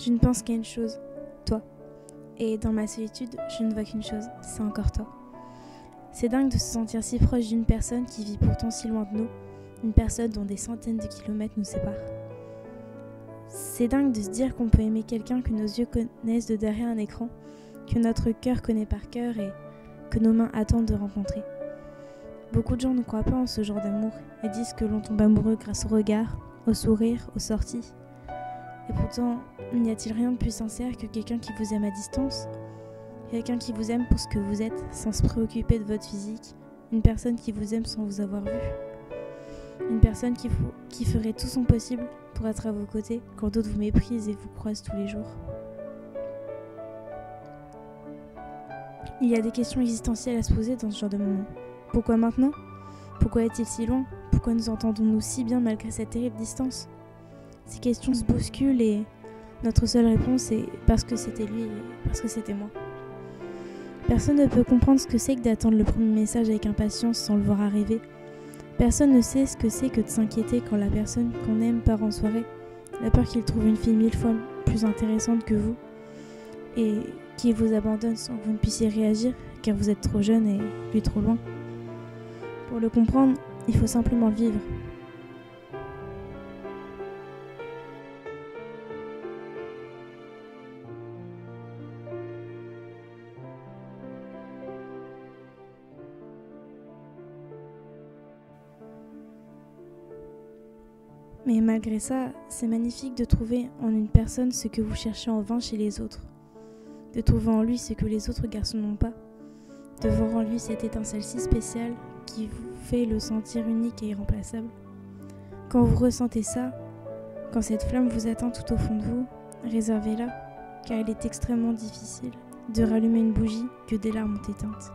Je ne pense qu'à une chose, toi. Et dans ma solitude, je ne vois qu'une chose, c'est encore toi. C'est dingue de se sentir si proche d'une personne qui vit pourtant si loin de nous, une personne dont des centaines de kilomètres nous séparent. C'est dingue de se dire qu'on peut aimer quelqu'un que nos yeux connaissent de derrière un écran, que notre cœur connaît par cœur et que nos mains attendent de rencontrer. Beaucoup de gens ne croient pas en ce genre d'amour et disent que l'on tombe amoureux grâce au regard, au sourire, aux sorties. Et pourtant, n'y a-t-il rien de plus sincère que quelqu'un qui vous aime à distance ? Quelqu'un qui vous aime pour ce que vous êtes, sans se préoccuper de votre physique. Une personne qui vous aime sans vous avoir vu. Une personne qui ferait tout son possible pour être à vos côtés quand d'autres vous méprisent et vous croisent tous les jours. Il y a des questions existentielles à se poser dans ce genre de moment. Pourquoi maintenant ? Pourquoi est-il si loin ? Pourquoi nous entendons-nous si bien malgré cette terrible distance ? Ces questions se bousculent et notre seule réponse est parce que c'était lui et parce que c'était moi. Personne ne peut comprendre ce que c'est que d'attendre le premier message avec impatience sans le voir arriver. Personne ne sait ce que c'est que de s'inquiéter quand la personne qu'on aime part en soirée. La peur qu'il trouve une fille 1000 fois plus intéressante que vous et qu'il vous abandonne sans que vous ne puissiez réagir car vous êtes trop jeune et lui trop loin. Pour le comprendre, il faut simplement le vivre. Mais malgré ça, c'est magnifique de trouver en une personne ce que vous cherchez en vain chez les autres. De trouver en lui ce que les autres garçons n'ont pas. De voir en lui cette étincelle si spéciale qui vous fait le sentir unique et irremplaçable. Quand vous ressentez ça, quand cette flamme vous atteint tout au fond de vous, réservez-la, car il est extrêmement difficile de rallumer une bougie que des larmes ont éteinte.